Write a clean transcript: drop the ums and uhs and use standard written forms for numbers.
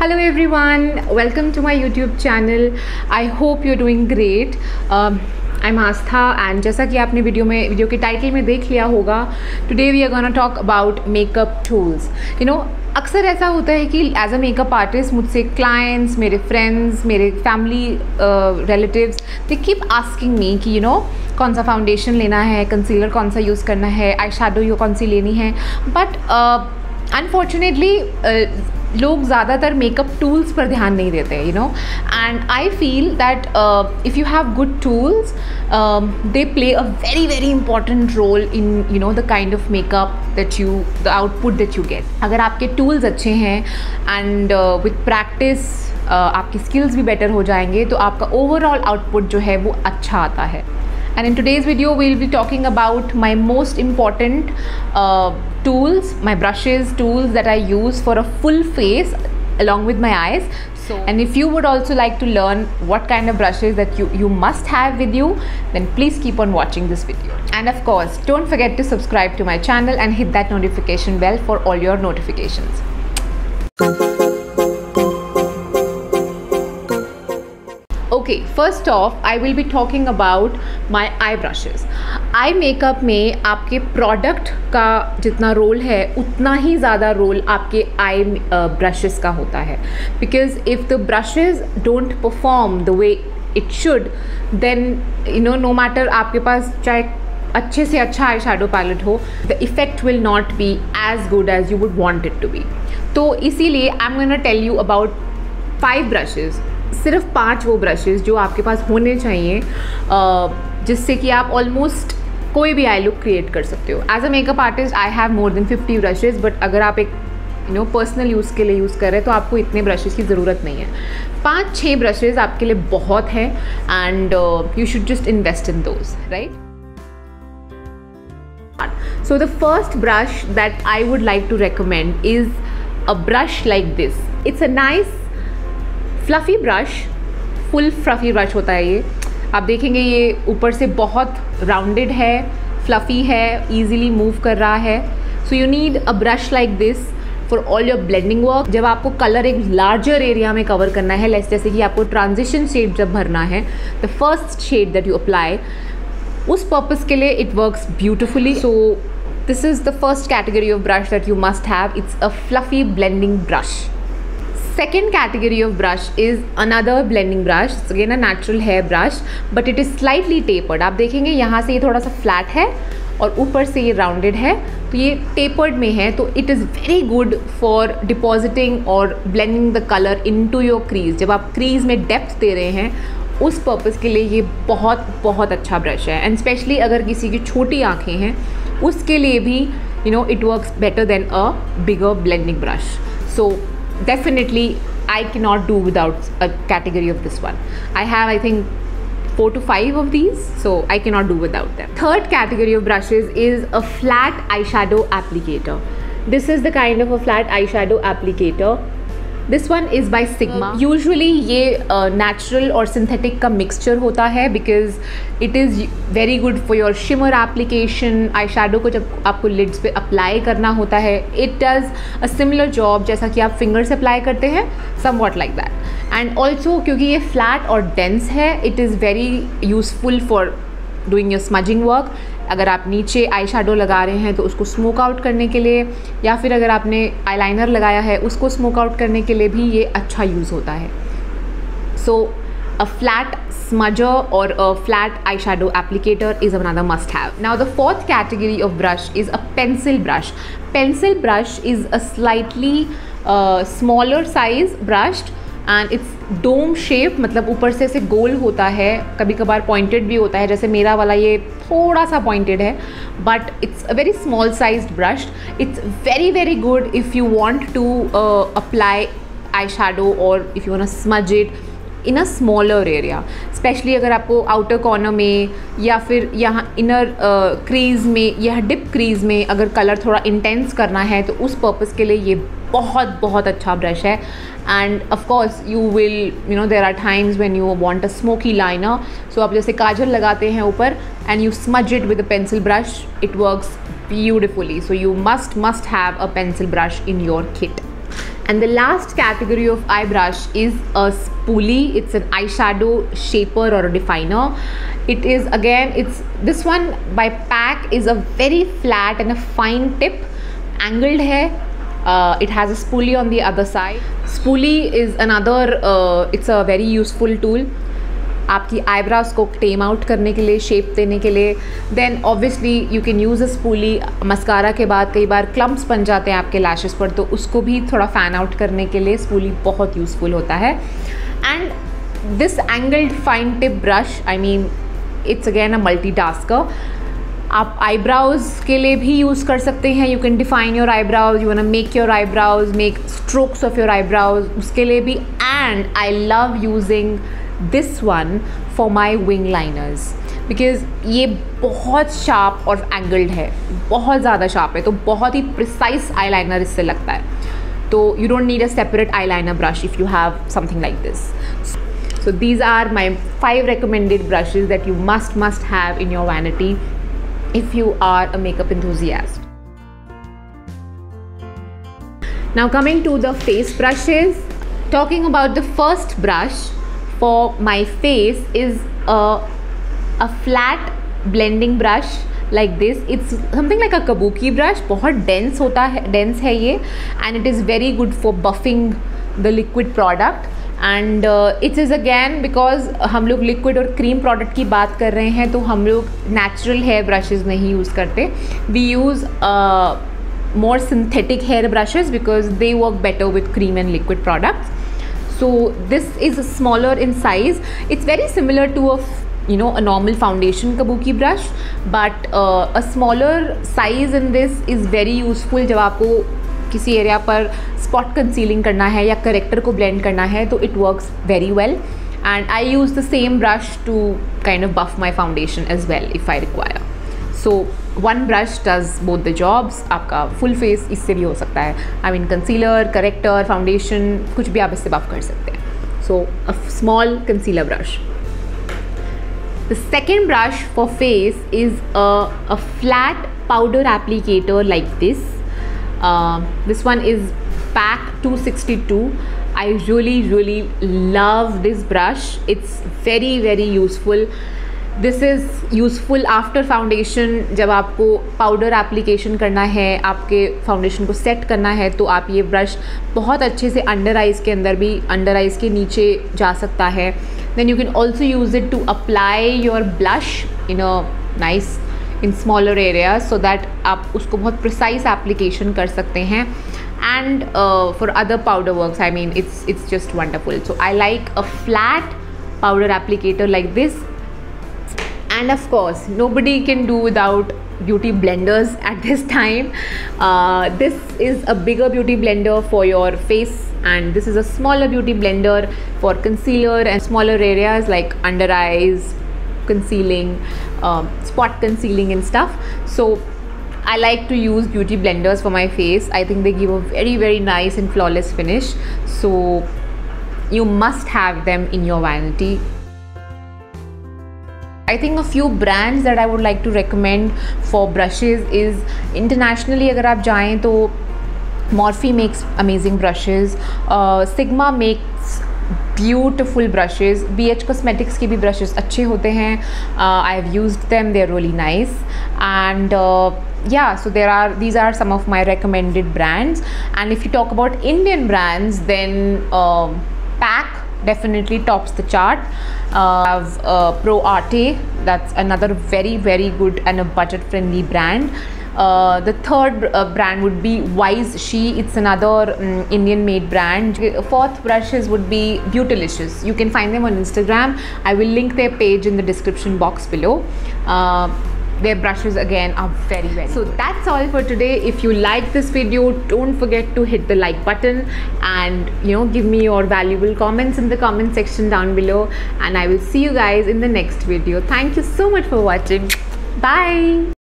Hello everyone, welcome to my YouTube channel. I hope you're doing great. I'm Astha and जैसा कि आपने video के title में देख लिया होगा, today we are gonna talk about makeup tools. You know, अक्सर ऐसा होता है कि एज अ मेकअप आर्टिस्ट मुझसे क्लाइंट्स, मेरे फ्रेंड्स, मेरे family relatives they keep asking me कि यू नो कौन सा फाउंडेशन लेना है, कंसीलर कौन सा यूज़ करना है, आई शेडो कौन सी लेनी है. बट अनफॉर्चुनेटली लोग ज़्यादातर मेकअप टूल्स पर ध्यान नहीं देते, you know. And I feel that if you have good tools they play a very very important role in you know the kind of makeup that you the output that you get. अगर आपके tools अच्छे हैं and with practice आपकी skills भी better हो जाएंगे तो आपका ओवरऑल आउटपुट जो है वो अच्छा आता है. And in today's video we'll be talking about my most important tools, my brushes, tools that I use for a full face along with my eyes. So, and if you would also like to learn what kind of brushes that you must have with you, then please keep on watching this video. And of course, don't forget to subscribe to my channel and hit that notification bell for all your notifications. Okay, first off, I will be talking about my eye brushes. Eye makeup में आपके product का जितना role है उतना ही ज़्यादा role आपके आई brushes का होता है. Because if the brushes don't perform the way it should, then you know no matter आपके पास चाहे अच्छे से अच्छा आई शेडो पैलेट हो, the effect will not be as good as you would want it to be. तो इसीलिए I am gonna tell you about 5 brushes, सिर्फ 5 वो ब्रशेज़ जो आपके पास होने चाहिए जिससे कि आप ऑलमोस्ट कोई भी आई लुक क्रिएट कर सकते हो. As a makeup artist I have more than 50 brushes, but अगर आप एक यू नो पर्सनल यूज़ के लिए यूज़ कर रहे हैं तो आपको इतने ब्रशेज़ की ज़रूरत नहीं है. 5-6 ब्रशेज़ आपके लिए बहुत है and you should just invest in those, right. So the first brush that I would like to recommend is a brush like this. It's a nice fluffy brush, full fluffy brush होता है ये. आप देखेंगे ये ऊपर से बहुत rounded है, फ्लफ़ी है, easily मूव कर रहा है. So you need a brush like this for all your blending work. जब आपको कलर एक लार्जर एरिया में कवर करना है, जैसे कि आपको ट्रांजिशन शेड जब भरना है, the first shade that you apply, उस पर्पज़ के लिए it works beautifully. So this is the first category of brush that you must have. It's a fluffy blending brush. Second category of brush is another blending brush. It's again a natural hair brush, but it is slightly tapered. आप देखेंगे यहाँ से ये थोड़ा सा flat है और ऊपर से ये राउंडेड है, तो ये टेपर्ड में है. तो it is very good for depositing और blending the colour into your crease. जब आप क्रीज में डेप्थ दे रहे हैं उस पर्पज़ के लिए ये बहुत बहुत अच्छा ब्रश है. एंड स्पेशली अगर किसी की छोटी आँखें हैं उसके लिए भी you know it works better than a bigger blending brush. So definitely I cannot do without a category of this one. I have I think 4 to 5 of these, so I cannot do without them. Third category of brushes is a flat eyeshadow applicator. This is the kind of a flat eyeshadow applicator. This one is by Sigma. Usually ये natural और synthetic का mixture होता है because it is very good for your shimmer application. eyeshadow को जब आपको lids पे apply करना होता है, it does a similar job जैसा कि आप finger से apply करते हैं, somewhat like that. And also क्योंकि ये flat और dense है, it is very useful for doing your smudging work. अगर आप नीचे आई शेडो लगा रहे हैं तो उसको स्मोक आउट करने के लिए, या फिर अगर आपने आईलाइनर लगाया है उसको स्मोक आउट करने के लिए भी ये अच्छा यूज़ होता है. सो अ फ्लैट स्मजर और a flat eye shadow applicator is another must have. Now the fourth category of brush is a pencil brush. Pencil brush is a slightly smaller size brush and it's dome shape, मतलब ऊपर से ऐसे गोल होता है, कभी कभार pointed भी होता है, जैसे मेरा वाला ये थोड़ा सा पॉइंटेड है, but it's a very small sized brush. It's very very good if you want to apply eye shadow और if you want to smudge it in a smaller area. Specially अगर आपको आउटर कॉर्नर में या फिर यहाँ inner crease में या dip crease में अगर कलर थोड़ा इंटेंस करना है तो उस पर्पज़ के लिए ये बहुत बहुत अच्छा ब्रश है. And of course you will you know there are times when you want a smoky liner. So आप जैसे काजल लगाते हैं ऊपर and you smudge it with a pencil brush, it works beautifully. So you must have a pencil brush in your kit. And the last category of eye brush is a spoolie. It's an eyeshadow shaper or a definer. It is, again, it's this one by PAC, is a very flat and a fine tip, angled hai. It has a spoolie on the other side. Spoolie is another, it's a very useful tool आपकी eyebrows को टेम out करने के लिए, shape देने के लिए. Then obviously you can use a spoolie. Mascara के बाद कई बार क्लम्प्स बन जाते हैं आपके लैशेस पर, तो उसको भी थोड़ा फ़ैन आउट करने के लिए स्पूली बहुत यूज़फुल होता है. And this angled fine tip brush, I mean it's again a multitasker. आप आईब्राउज के लिए भी यूज़ कर सकते हैं. You can define your eyebrows, you want to make your eyebrows, make strokes of your eyebrows, उसके लिए भी. And I love using this one for my wing liners because ये बहुत शार्प और एंगल्ड है, बहुत ज़्यादा शार्प है, तो बहुत ही प्रिसाइज आई लाइनर इससे लगता है. तो you don't need a separate eye liner brush if you have something like this. So these are my 5 recommended brushes that you must have in your vanity if you are a makeup enthusiast. Now coming to the face brushes, talking about the first brush for my face is a flat blending brush like this. It's something like a kabuki brush, बहुत dense होता है, dense है ये, and it is very good for buffing the liquid product. And it is again because हम लोग liquid और cream product की बात कर रहे हैं, तो हम लोग नेचुरल हेयर ब्रशेज़ नहीं यूज़ करते. We use more synthetic hair brushes because they work better with cream and liquid products. So this is smaller in size. It's very similar to a normal foundation kabuki brush, but a smaller size in this is very useful जब आपको किसी area पर spot concealing करना है या character को blend करना है, तो it works very well. And I use the same brush to kind of buff my foundation as well if I require. So one brush does both the jobs. आपका full face इससे भी हो सकता है. I mean concealer, corrector, foundation, कुछ भी आप इससे बफ कर सकते हैं. So a small concealer brush. The second brush for face is a flat powder applicator like this. This one is PAC 262. I really love this brush. It's very useful. This is useful after foundation. जब आपको powder application करना है, आपके foundation को set करना है, तो आप ये ब्रश बहुत अच्छे से अंडर आइज़ के अंदर भी, अंडर आइज़ के नीचे जा सकता है. Then you can also use it to apply your blush in a nice, in smaller areas, so that आप उसको बहुत precise application कर सकते हैं. And for other powder works, I mean, it's just wonderful. So I like a flat powder applicator like this. And of course, nobody can do without beauty blenders at this time. This is a bigger beauty blender for your face, and this is a smaller beauty blender for concealer and smaller areas like under eyes, concealing, spot concealing and stuff. So I like to use beauty blenders for my face. I think they give a very nice and flawless finish. So you must have them in your vanity. I think a few brands that I would like to recommend for brushes is internationally अगर आप जाएं तो Morphe makes amazing brushes, Sigma makes beautiful brushes, BH Cosmetics की भी brushes अच्छे होते हैं. I have used them, they're really nice. And yeah, so these are some of my recommended brands. And if you talk about Indian brands, then PAC definitely tops the chart. Have Pro Arte, that's another very good and a budget friendly brand. The third brand would be Wise She. It's another Indian made brand. Fourth brushes would be Beautylicious. You can find them on Instagram. I will link their page in the description box below. Their brushes again are very so good. That's all for today. If you like this video, don't forget to hit the like button and give me your valuable comments in the comment section down below, and I will see you guys in the next video. Thank you so much for watching. Bye.